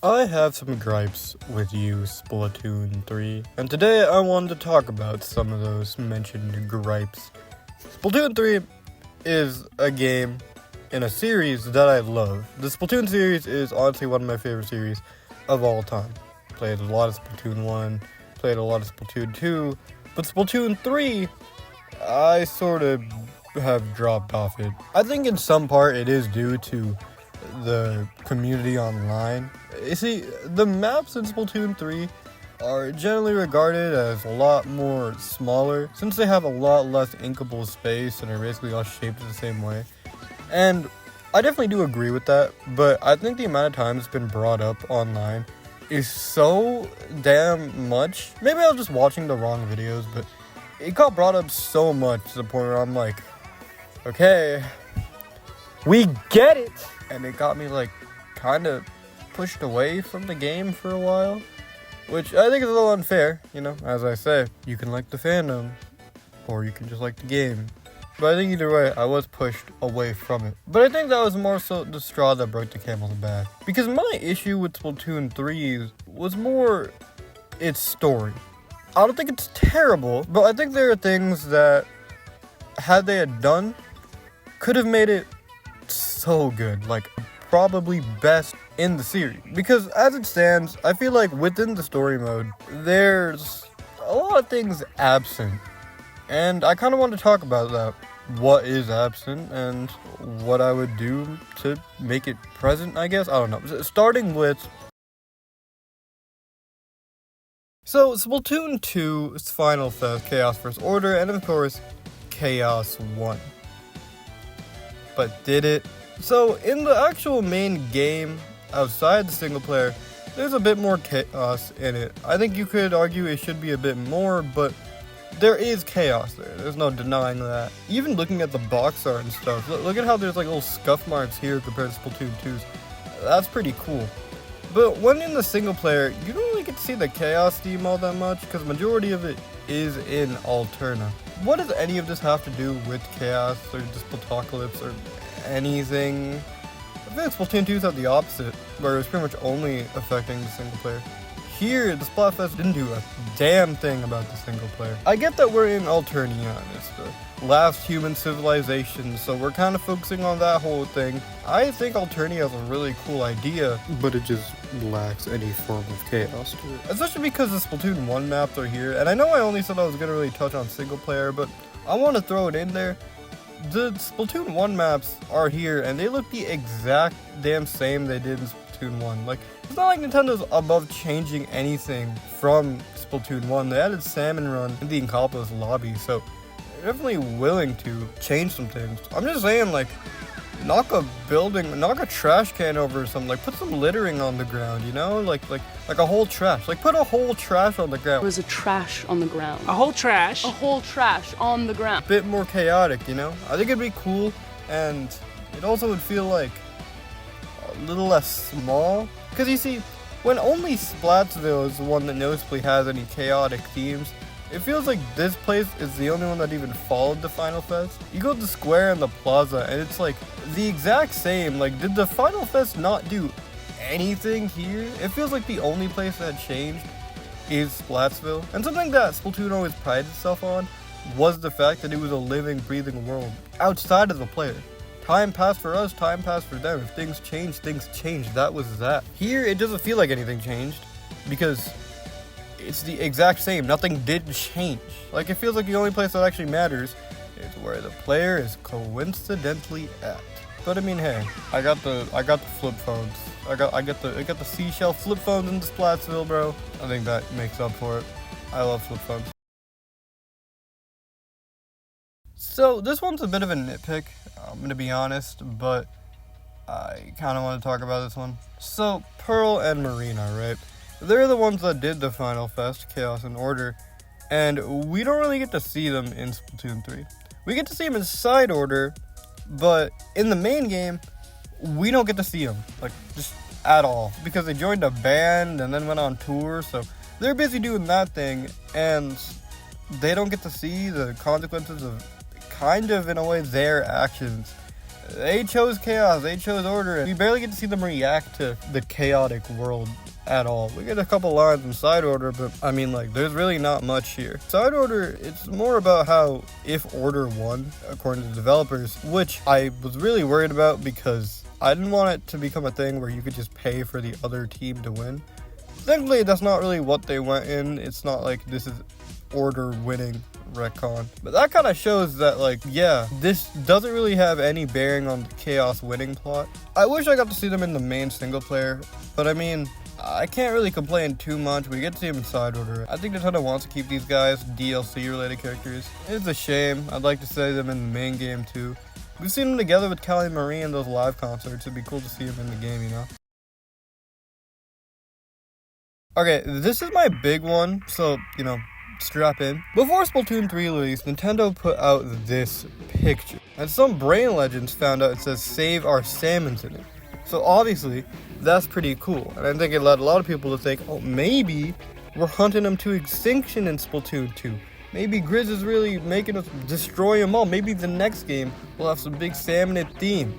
I have some gripes with you, Splatoon 3, and today I wanted to talk about some of those mentioned gripes. Splatoon 3 is a game in a series that I love. The Splatoon series is honestly one of my favorite series of all time. Played a lot of Splatoon 1, played a lot of Splatoon 2, but Splatoon 3, I sort of have dropped off it. I think in some part it is due to the community online. You see, the maps in Splatoon 3 are generally regarded as a lot more smaller since they have a lot less inkable space and are basically all shaped the same way. And I definitely do agree with that, but I think the amount of time it's been brought up online is so damn much. Maybe I was just watching the wrong videos, but it got brought up so much to the point where I'm like, okay, we get it! And it got me kind of pushed away from the game for a while, which I think is a little unfair. As I say, you can like the fandom or you can just like the game, but I think either way I was pushed away from it. But I think that was more so the straw that broke the camel's back, because my issue with Splatoon 3 was more its story. I don't think it's terrible, but I think there are things that, had they had done, could have made it so good, probably best in the series. Because as it stands, I feel like within the story mode, there's a lot of things absent. And I kind of want to talk about that. What is absent and what I would do to make it present, I guess. I don't know. Starting with... So, Splatoon 2's Final Fest, Chaos First Order, and of course, Chaos 1. But did it? So, in the actual main game, outside the single player, there's a bit more chaos in it. I think you could argue it should be a bit more, but there is chaos there. There's no denying that. Even looking at the box art and stuff, look at how there's little scuff marks here compared to Splatoon 2's. That's pretty cool. But when in the single player, you don't really get to see the chaos theme all that much, because the majority of it is in Alterna. What does any of this have to do with chaos or just Splatocalypse or anything? I think Splatoon 2's had the opposite, where it was pretty much only affecting the single player. Here, the Splatfest didn't do a damn thing about the single player. I get that we're in Alternia, it's the last human civilization, so we're kind of focusing on that whole thing. I think Alternia is a really cool idea, but it just lacks any form of chaos to it. Especially because the Splatoon 1 maps are here, and I know I only said I was going to really touch on single player, but I want to throw it in there. The Splatoon 1 maps are here, and they look the exact damn same they did in Splatoon 1. It's not like Nintendo's above changing anything from Splatoon 1. They added Salmon Run in the Incompo's lobby, so they're definitely willing to change some things. I'm just saying, knock a trash can over or something. Put some littering on the ground, like a whole trash. Put a whole trash on the ground. There was a trash on the ground. A whole trash? A whole trash on the ground. A bit more chaotic, I think it'd be cool, and it also would feel a little less small. Because you see, when only Splatsville is the one that noticeably has any chaotic themes, it feels like this place is the only one that even followed the Final Fest. You go to the square and the plaza, and it's the exact same. Did the Final Fest not do anything here? It feels like the only place that changed is Splatsville. And something that Splatoon always prided itself on was the fact that it was a living, breathing world outside of the player. Time passed for us, time passed for them. If things changed, that was that. Here, it doesn't feel like anything changed, because it's the exact same. Nothing did change. It feels like the only place that actually matters is where the player is coincidentally at. But I mean, hey, I got the flip phones. I got the seashell flip phones in the Splatsville, bro. I think that makes up for it. I love flip phones. So this one's a bit of a nitpick, I'm gonna be honest, but I kind of want to talk about this one. So Pearl and Marina, right? They're the ones that did the Final Fest, Chaos and Order, and we don't really get to see them in Splatoon 3. We get to see them in Side Order, but in the main game, we don't get to see them, just at all, because they joined a band and then went on tour, so they're busy doing that thing, and they don't get to see the consequences of, kind of, in a way, their actions. They chose chaos, they chose order. We barely get to see them react to the chaotic world at all. We get a couple lines in side order, but I mean, like, there's really not much here. Side order, it's more about how if order won, according to the developers, which I was really worried about because I didn't want it to become a thing where you could just pay for the other team to win. Thankfully, that's not really what they went in. It's not like this is order winning retcon. But that kind of shows that, like, yeah, this doesn't really have any bearing on the chaos winning plot. I wish I got to see them in the main single player, but I mean, I can't really complain too much. We get to see them in side order. I think Nintendo wants to keep these guys DLC related characters. It's a shame. I'd like to see them in the main game too. We've seen them together with Callie Marie in those live concerts. It'd be cool to see them in the game, you know? Okay, this is my big one, so, you know, strap in. Before Splatoon 3 released, Nintendo put out this picture. And some brain legends found out it says "Save Our Salmons" in it. So obviously, that's pretty cool. And I think it led a lot of people to think, oh, maybe we're hunting them to extinction in Splatoon 2. Maybe Grizz is really making us destroy them all. Maybe the next game will have some big salmonid theme.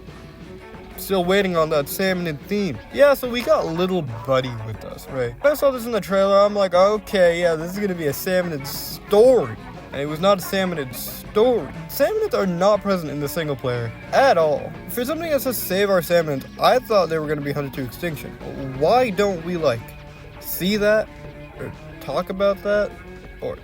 Still waiting on that salmonid theme. Yeah, so we got Little Buddy with us, right? When I saw this in the trailer, I'm like, okay, yeah, this is gonna be a salmonid story. And it was not a salmonid story. Salmonids are not present in the single player at all. For something that says "Save Our Salmonids," I thought they were gonna be hunted to extinction. Why don't we, like, see that? Or talk about that? Or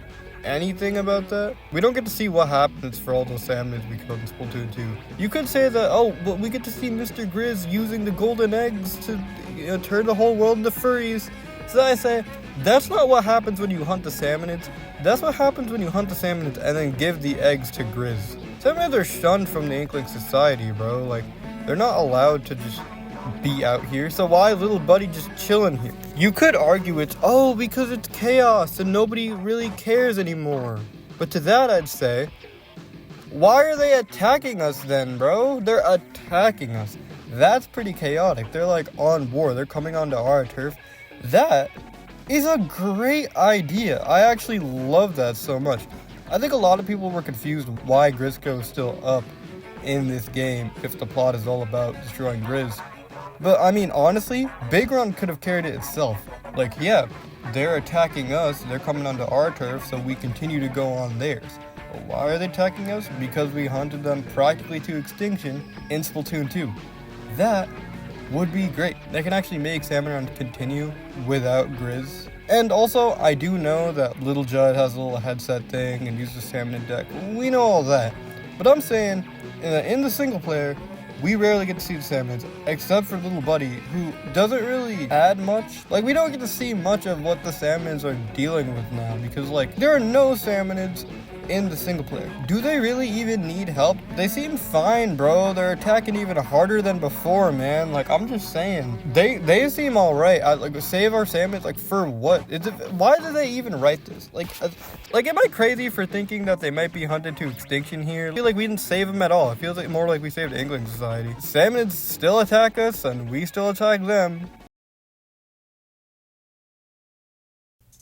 anything about that? We don't get to see what happens for all those salmonids we killed in Splatoon 2. You could say that, oh, but we get to see Mr. Grizz using the golden eggs to, you know, turn the whole world into furries. So I say, that's not what happens when you hunt the salmonids. That's what happens when you hunt the salmonids and then give the eggs to Grizz. Salmonids are shunned from the Inkling society, bro. Like, they're not allowed to just be out here, so why Little Buddy just chilling here? You could argue it's, oh, because it's chaos and nobody really cares anymore. But to that I'd say, why are they attacking us then, bro? They're attacking us. That's pretty chaotic. They're like on war. They're coming onto our turf. That is a great idea. I actually love that so much. I think a lot of people were confused why Grizz is still up in this game if the plot is all about destroying Grizz. But I mean, honestly, Big Run could have carried it itself. Like, yeah, they're attacking us, they're coming onto our turf, so we continue to go on theirs. But why are they attacking us? Because we hunted them practically to extinction in Splatoon 2. That would be great. They can actually make Salmon Run continue without Grizz. And also, I do know that Little Judd has a little headset thing and uses Salmon deck. We know all that. But I'm saying, in the single player, we rarely get to see the salmonids, except for Little Buddy, who doesn't really add much. Like, we don't get to see much of what the salmonids are dealing with now, because, like, there are no salmonids in the single player. Do they really even need help? They seem fine, bro. They're attacking even harder than before, man. Like, I'm just saying. They seem alright. Like, save our salmonids, like, for what? Why did they even write this? Like, am I crazy for thinking that they might be hunted to extinction here? I feel like we didn't save them at all. It feels like more like we saved the Inkling Society. Salmonids still attack us, and we still attack them.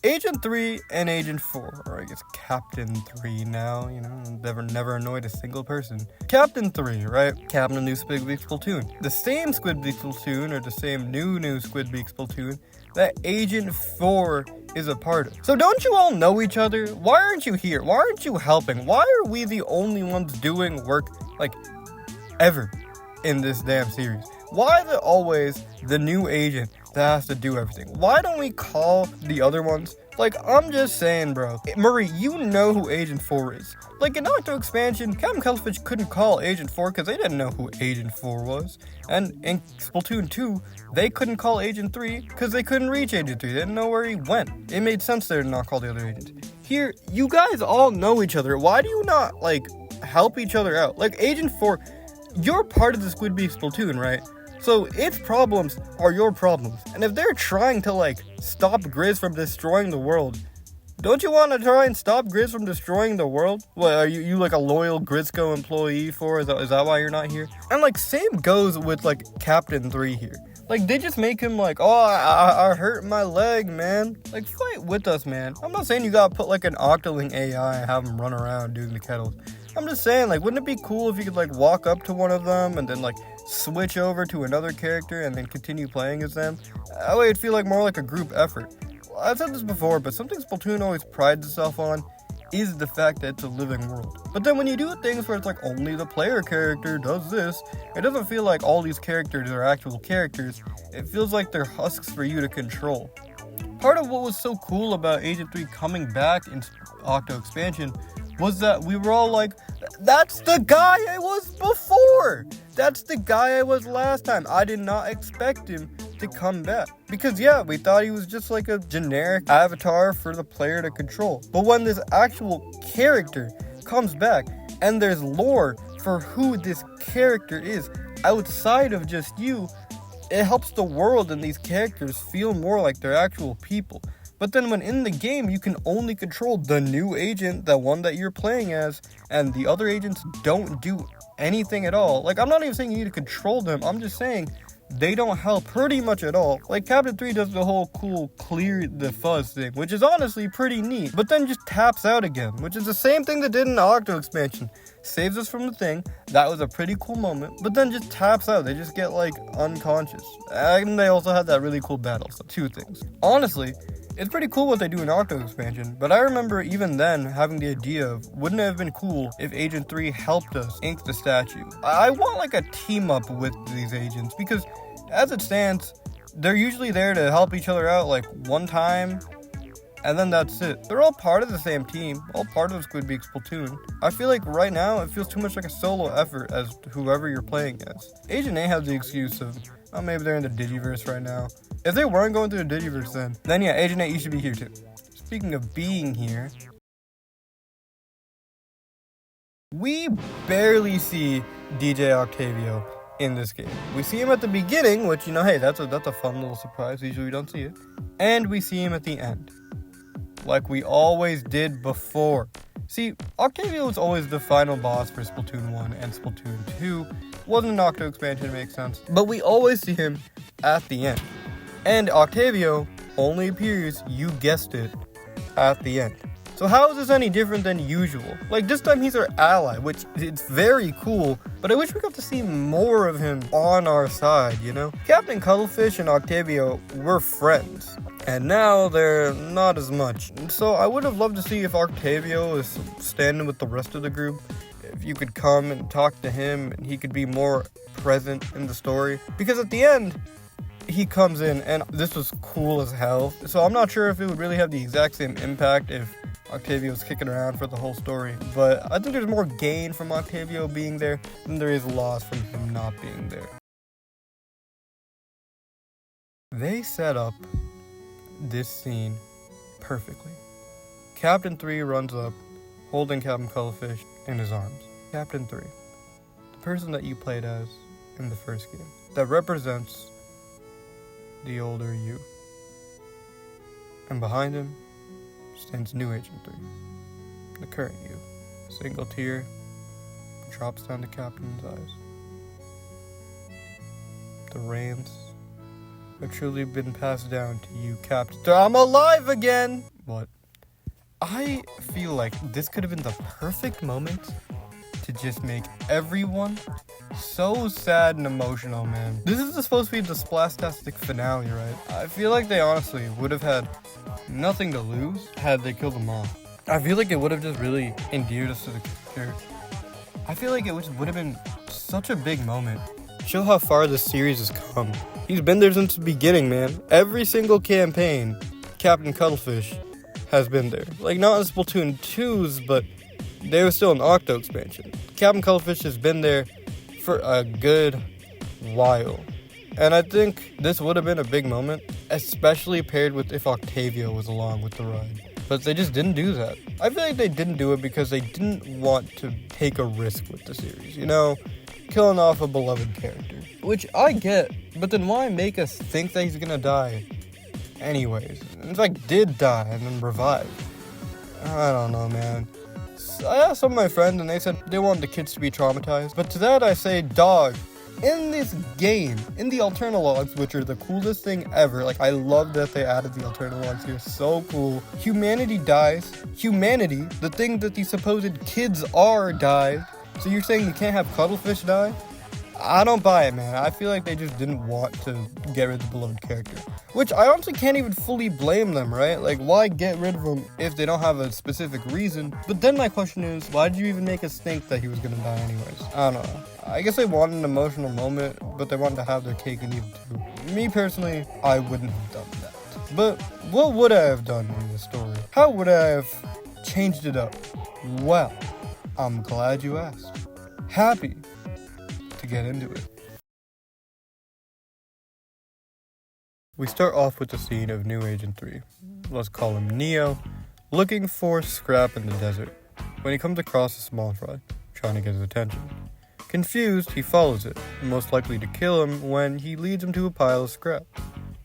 Agent 3 and Agent 4, or I guess Captain 3 now, you know, never annoyed a single person. Captain 3, right? Captain of new Squidbeak Splatoon. The same Squidbeak Splatoon, or the same new Squidbeak Splatoon, that Agent 4 is a part of. So don't you all know each other? Why aren't you here? Why aren't you helping? Why are we the only ones doing work, like, ever in this damn series? Why is it always the new agent that has to do everything? Why don't we call the other ones? Like, I'm just saying, bro. Murray, you know who Agent 4 is. Like, in Octo Expansion, Captain Cuttlefish couldn't call Agent 4 because they didn't know who Agent 4 was. And in Splatoon 2, they couldn't call Agent 3 because they couldn't reach Agent 3. They didn't know where he went. It made sense there to not call the other agents. Here, you guys all know each other. Why do you not, like, help each other out? Like, Agent 4, you're part of the Squidbeak Splatoon, right? So its problems are your problems. And if they're trying to, like, stop Grizz from destroying the world, don't you want to try and stop Grizz from destroying the world? What, are you like a loyal Grizzco employee for? Is that why you're not here? And, like, same goes with, like, Captain 3 here. Like, they just make him like, oh, I hurt my leg, man. Like, fight with us, man. I'm not saying you gotta put like an Octoling AI and have him run around doing the kettles. I'm just saying, like, wouldn't it be cool if you could like walk up to one of them and then like switch over to another character and then continue playing as them? That way it'd feel like more like a group effort. Well, I've said this before, but something Splatoon always prides itself on is the fact that it's a living world. But then when you do things where it's like only the player character does this, it doesn't feel like all these characters are actual characters. It feels like they're husks for you to control. Part of what was so cool about Agent 3 coming back in Octo Expansion was that we were all like, that's the guy I was before! That's the guy I was last time. I did not expect him to come back. Because yeah, we thought he was just like a generic avatar for the player to control. But when this actual character comes back and there's lore for who this character is outside of just you, it helps the world and these characters feel more like they're actual people. But then when in the game, you can only control the new agent, the one that you're playing as, and the other agents don't do anything at all. Like, I'm not even saying you need to control them, I'm just saying they don't help pretty much at all. Like, Captain 3 does the whole cool clear the fuzz thing, which is honestly pretty neat, but then just taps out again, which is the same thing they did in the Octo expansion. Saves us from the thing, that was a pretty cool moment, but then just taps out. They just get like unconscious. And they also had that really cool battle, so 2 things. Honestly, it's pretty cool what they do in Octo expansion, but I remember even then having the idea of, wouldn't it have been cool if Agent 3 helped us ink the statue? I want like a team up with these agents, because as it stands, they're usually there to help each other out like one time, and then that's it. They're all part of the same team, all part of Squidbeak's platoon. I feel like right now it feels too much like a solo effort as whoever you're playing as. Agent A has the excuse of, oh, maybe they're in the Digiverse right now. If they weren't going through the Digiverse then yeah, Agent 8, you should be here too. Speaking of being here, we barely see DJ Octavio in this game. We see him at the beginning, which, you know, hey, that's a fun little surprise. Usually we don't see it. And we see him at the end, like we always did before. See, Octavio was always the final boss for Splatoon 1 and Splatoon 2. Wasn't an Octo expansion, it makes sense. But we always see him at the end. And Octavio only appears, you guessed it, at the end. So how is this any different than usual? Like, this time he's our ally, which it's very cool, but I wish we got to see more of him on our side, you know? Captain Cuttlefish and Octavio were friends, and now they're not as much. So I would have loved to see if Octavio is standing with the rest of the group, if you could come and talk to him and he could be more present in the story. Because at the end, he comes in and this was cool as hell. So I'm not sure if it would really have the exact same impact if Octavio's kicking around for the whole story. But I think there's more gain from Octavio being there than there is loss from him not being there. They set up this scene perfectly. Captain 3 runs up, holding Captain Cuttlefish in his arms. Captain 3, the person that you played as in the first game, that represents the older you. And behind him stands new Agent 3, the current you. A single tear drops down the Captain's eyes. The reins have truly been passed down to you, Captain. I'm alive again! What? I feel like this could have been the perfect moment to just make everyone so sad and emotional, man. This is supposed to be the Splastastic finale, right? I feel like they honestly would have had nothing to lose had they killed them all. I feel like it would have just really endeared us to the character. I feel like it would have been such a big moment. Show how far this series has come. He's been there since the beginning, man. Every single campaign, Captain Cuttlefish has been there. Like, not in Splatoon 2's, but they were still an Octo expansion. Captain Cuttlefish has been there for a good while. And I think this would have been a big moment, especially paired with if Octavio was along with the ride. But they just didn't do that. I feel like they didn't do it because they didn't want to take a risk with the series, you know? Killing off a beloved character. Which I get, but then why make us think that he's gonna die anyways? In fact, did die and then revived. I don't know, man. I asked some of my friends and they said they wanted the kids to be traumatized. But to that I say, dog, in this game, in the Alterna logs, which are the coolest thing ever. Like, I love that they added the Alterna logs here. So cool. Humanity dies. Humanity, the thing that the supposed kids are, died. So you're saying you can't have cuttlefish die? I don't buy it, man. I feel like they just didn't want to get rid of the beloved character. Which I honestly can't even fully blame them, right? Like, why get rid of him if they don't have a specific reason? But then my question is, why did you even make us think that he was gonna die anyways? I don't know. I guess they wanted an emotional moment, but they wanted to have their cake and eat it too. Me personally, I wouldn't have done that. But what would I have done in this story? How would I have changed it up? Well, I'm glad you asked. Happy to get into it. We start off with the scene of new Agent 3, let's call him Neo, looking for scrap in the desert, when he comes across a small fry, trying to get his attention. Confused, he follows it, most likely to kill him when he leads him to a pile of scrap.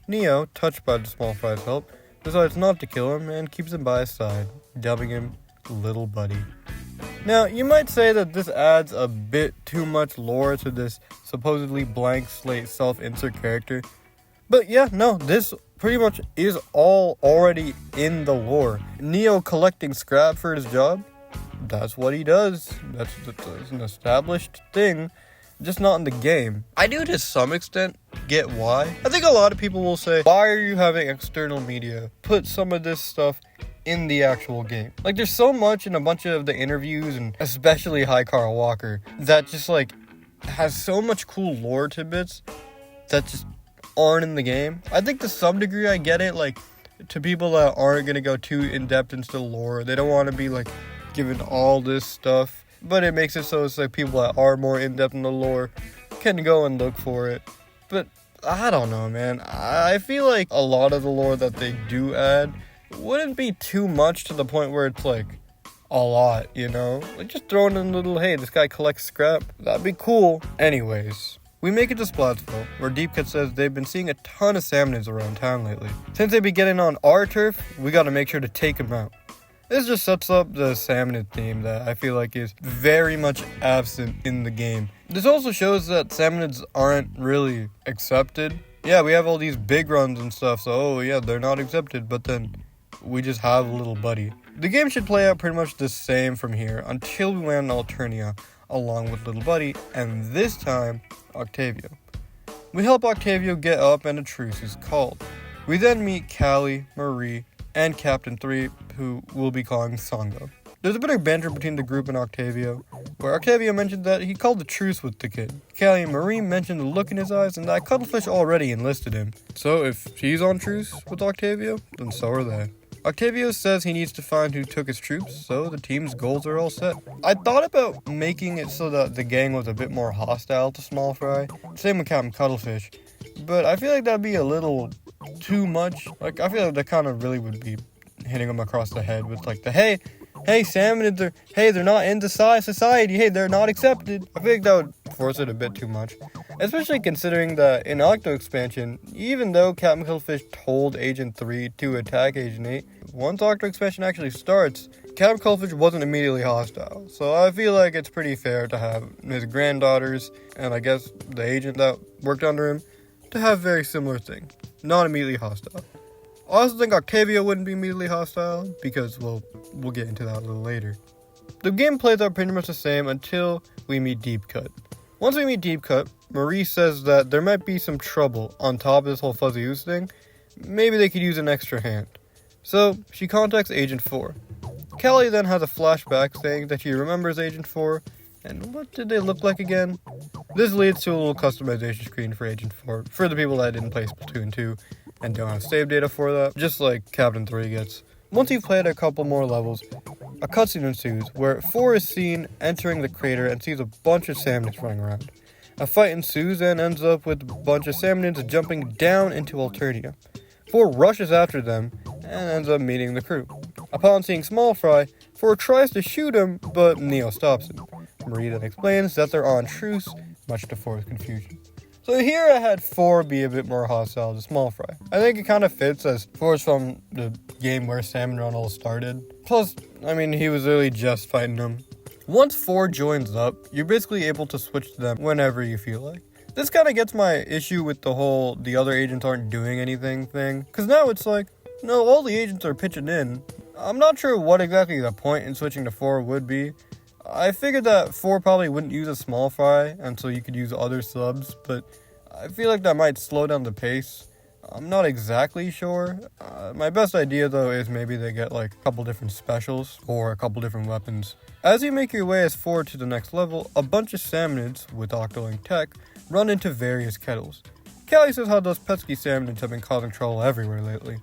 Neo, touched by the small fry's help, decides not to kill him and keeps him by his side, dubbing him Little Buddy. Now, you might say that this adds a bit too much lore to this supposedly blank slate self-insert character. But yeah, no, this pretty much is all already in the lore. Neo collecting scrap for his job, that's what he does. That's an established thing, just not in the game. I do to some extent get why. I think a lot of people will say, why are you having external media put some of this stuff in the actual game? Like, there's so much in a bunch of the interviews, and especially High Carl Walker, that just like has so much cool lore tidbits that just aren't in the game. I think to some degree I get it, like to people that aren't gonna go too in depth into the lore, they don't want to be like given all this stuff, but it makes it so it's like people that are more in depth in the lore can go and look for it. But I don't know, man. I feel like a lot of the lore that they do add wouldn't be too much to the point where it's like a lot, you know? Like just throwing in a little, hey, this guy collects scrap, that'd be cool. Anyways, we make it to Splatsville, where Deep Cut says they've been seeing a ton of salmonids around town lately. Since they be getting on our turf, we gotta make sure to take them out. This just sets up the salmonid theme that I feel like is very much absent in the game. This also shows that salmonids aren't really accepted. Yeah, we have all these big runs and stuff, so oh yeah, they're not accepted, but then we just have a Little Buddy. The game should play out pretty much the same from here until we land in Alterna along with Little Buddy, and this time, Octavio. We help Octavio get up and a truce is called. We then meet Callie, Marie, and Captain 3, who we'll be calling Sango. There's a bit of banter between the group and Octavio, where Octavio mentioned that he called a truce with the kid. Callie and Marie mentioned the look in his eyes and that Cuttlefish already enlisted him. So if he's on truce with Octavio, then so are they. Octavio says he needs to find who took his troops, so the team's goals are all set. I thought about making it so that the gang was a bit more hostile to Small Fry, same with Captain Cuttlefish, but I feel like that'd be a little too much. Like, I feel like that kind of really would be hitting him across the head with like the, hey, salmonids they're not in the society, hey, they're not accepted. I feel like that would force it a bit too much. Especially considering that in Octo Expansion, even though Captain Cuttlefish told Agent 3 to attack Agent 8, once Octo Expansion actually starts, Captain Cuttlefish wasn't immediately hostile. So I feel like it's pretty fair to have his granddaughters, and I guess the agent that worked under him, to have very similar things. Not immediately hostile. I also think Octavio wouldn't be immediately hostile, because, well, we'll get into that a little later. The game plays out pretty much the same until we meet Deep Cut. Once we meet Deep Cut, Marie says that there might be some trouble on top of this whole Fuzzy Ooze thing. Maybe they could use an extra hand. So, she contacts Agent 4. Callie then has a flashback saying that she remembers Agent 4, and what did they look like again? This leads to a little customization screen for Agent 4, for the people that didn't play Splatoon 2 and don't have save data for that, just like Captain 3 gets. Once you've played a couple more levels, a cutscene ensues where 4 is seen entering the crater and sees a bunch of salmonids running around. A fight ensues and ends up with a bunch of salmonids jumping down into Alterna. 4 rushes after them and ends up meeting the crew. Upon seeing Small Fry, 4 tries to shoot him, but Neo stops him. Marie then explains that they're on truce, much to 4's confusion. So here I had 4 be a bit more hostile to Small Fry. I think it kind of fits as 4's from the game where Salmon Run all started. Plus, I mean, he was really just fighting them. Once 4 joins up, you're basically able to switch to them whenever you feel like. This kind of gets my issue with the whole the other agents aren't doing anything thing. Because now it's like, no, all the agents are pitching in. I'm not sure what exactly the point in switching to 4 would be. I figured that 4 probably wouldn't use a small fry, and so you could use other subs, but I feel like that might slow down the pace. I'm not exactly sure. My best idea, though, is maybe they get like a couple different specials or a couple different weapons. As you make your way as 4 to the next level, a bunch of salmonids with Octolink tech run into various kettles. Callie says how those pesky salmonids have been causing trouble everywhere lately.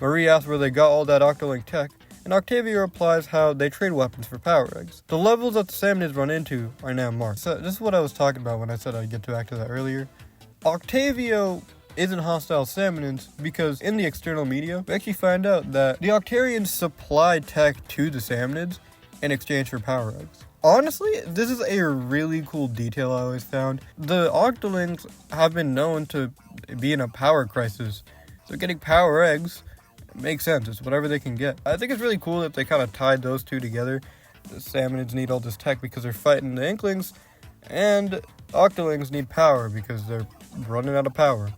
Marie asks where they got all that Octolink tech, and Octavio replies how they trade weapons for power eggs. The levels that the salmonids run into are now marked. So this is what I was talking about when I said I'd get back to that earlier. Octavio isn't hostile salmonids because in the external media, we actually find out that the Octarians supply tech to the salmonids in exchange for power eggs. Honestly, this is a really cool detail I always found. The Octolings have been known to be in a power crisis, so getting power eggs makes sense. It's whatever they can get. I think it's really cool that they kind of tied those two together. The salmonids need all this tech because they're fighting the Inklings, and Octolings need power because they're running out of power.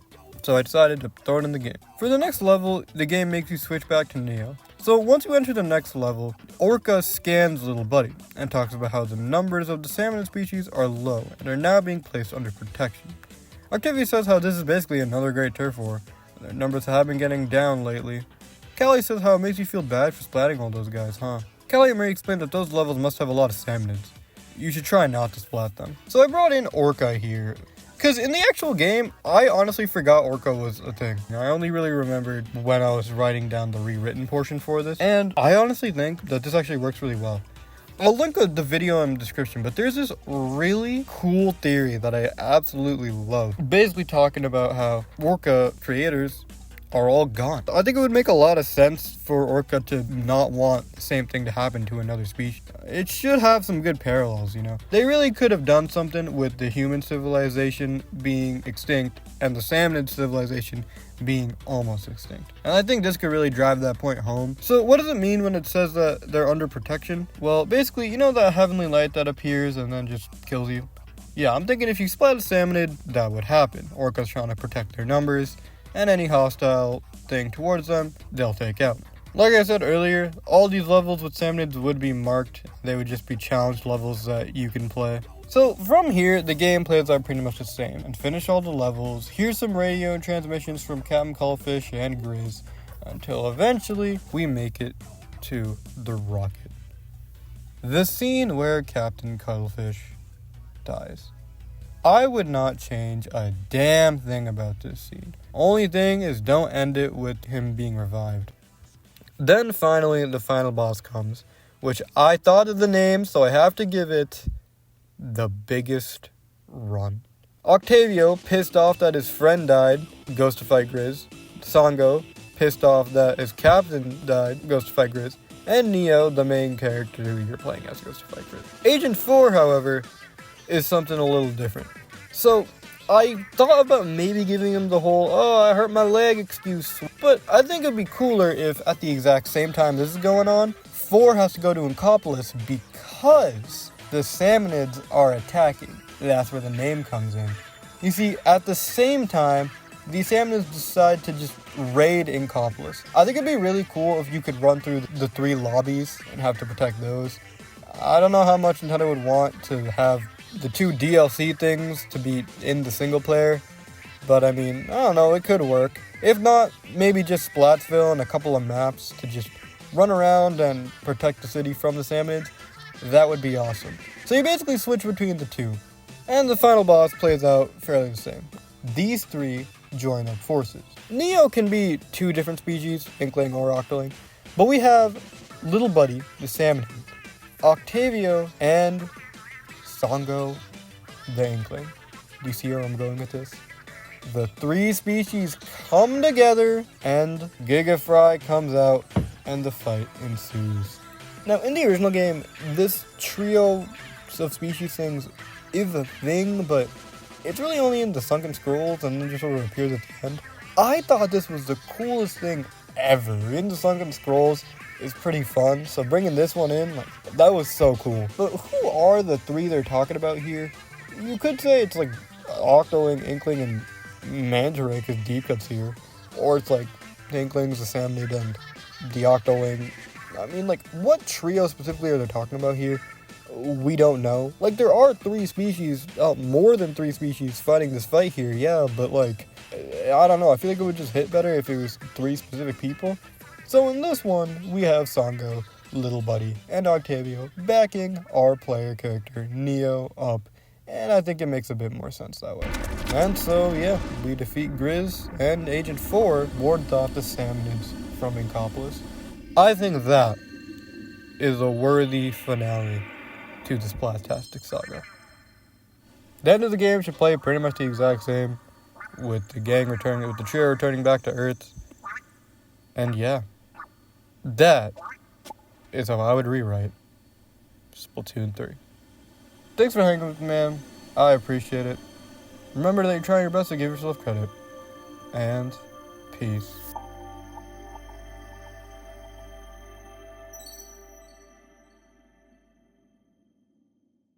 So I decided to throw it in the game. For the next level, the game makes you switch back to Neo. So once you enter the next level, Orca scans Little Buddy and talks about how the numbers of the salmon species are low and are now being placed under protection. Octavio says how this is basically another great turf war. Their numbers have been getting down lately. Callie says how it makes you feel bad for splatting all those guys, huh? Callie and Marie explain that those levels must have a lot of salmonids. You should try not to splat them. So I brought in Orca here. Because in the actual game, I honestly forgot Orca was a thing. I only really remembered when I was writing down the rewritten portion for this. And I honestly think that this actually works really well. I'll link the video in the description, but there's this really cool theory that I absolutely love. Basically talking about how Orca creators are all gone. I think it would make a lot of sense for Orca to not want the same thing to happen to another species. It should have some good parallels, you know. They really could have done something with the human civilization being extinct and the salmonid civilization being almost extinct. And I think this could really drive that point home. So what does it mean when it says that they're under protection? Well, basically, you know that heavenly light that appears and then just kills you? Yeah, I'm thinking if you splat a salmonid, that would happen. Orca's trying to protect their numbers, and any hostile thing towards them, they'll take out. Like I said earlier, all these levels with salmonids would be marked. They would just be challenge levels that you can play. So from here, the gameplays are pretty much the same. And finish all the levels, hear some radio transmissions from Captain Cuttlefish and Grizz, until eventually we make it to the rocket. The scene where Captain Cuttlefish dies. I would not change a damn thing about this scene. Only thing is don't end it with him being revived. Then finally the final boss comes, which I thought of the name, so I have to give it the biggest run. Octavio, pissed off that his friend died, goes to fight Grizz. Sango, pissed off that his captain died, goes to fight Grizz. And Neo, the main character who you're playing as, goes to fight Grizz. Agent 4, however, is something a little different. So I thought about maybe giving him the whole, oh, I hurt my leg excuse. But I think it'd be cooler if at the exact same time this is going on, 4 has to go to Inkopolis because the salmonids are attacking. That's where the name comes in. You see, at the same time, the salmonids decide to just raid Inkopolis. I think it'd be really cool if you could run through the 3 lobbies and have to protect those. I don't know how much Nintendo would want to have the 2 DLC things to be in the single player, but I mean, I don't know, it could work. If not, maybe just Splatsville and a couple of maps to just run around and protect the city from the salmonids. That would be awesome. So you basically switch between the 2, and the final boss plays out fairly the same. These 3 join up forces. Neo can be 2 different species, Inkling or Octoling, but we have Little Buddy, the salmonid, Octavio, and Sango, the Inkling. Do you see where I'm going with this? The 3 species come together, and Gigafry comes out, and the fight ensues. Now, in the original game, this trio of species things is a thing, but it's really only in the Sunken Scrolls, and then just sort of appears at the end. I thought this was the coolest thing ever. In the Sunken Scrolls is pretty fun, so bringing this one in, that was so cool. But who are the 3 they're talking about here? You could say it's like Octoling, Inkling, and Mandrake is deep cuts here. Or it's like Inklings, the Samnid, and the Octoling. I mean, like, what trio specifically are they talking about here? We don't know. Like, there are 3 species, more than 3 species fighting this fight here, yeah, but like, I don't know. I feel like it would just hit better if it was 3 specific people. So in this one, we have Sango, Little Buddy, and Octavio backing our player character, Neo, up. And I think it makes a bit more sense that way. And so, yeah, we defeat Grizz, and Agent 4 wards off the Samnids from Inkopolis. I think that is a worthy finale to this Splastastic saga. The end of the game should play pretty much the exact same, with the trio returning back to Earth. And yeah, that is how I would rewrite Splatoon 3. Thanks for hanging with me, man. I appreciate it. Remember that you're trying your best to give yourself credit. And peace.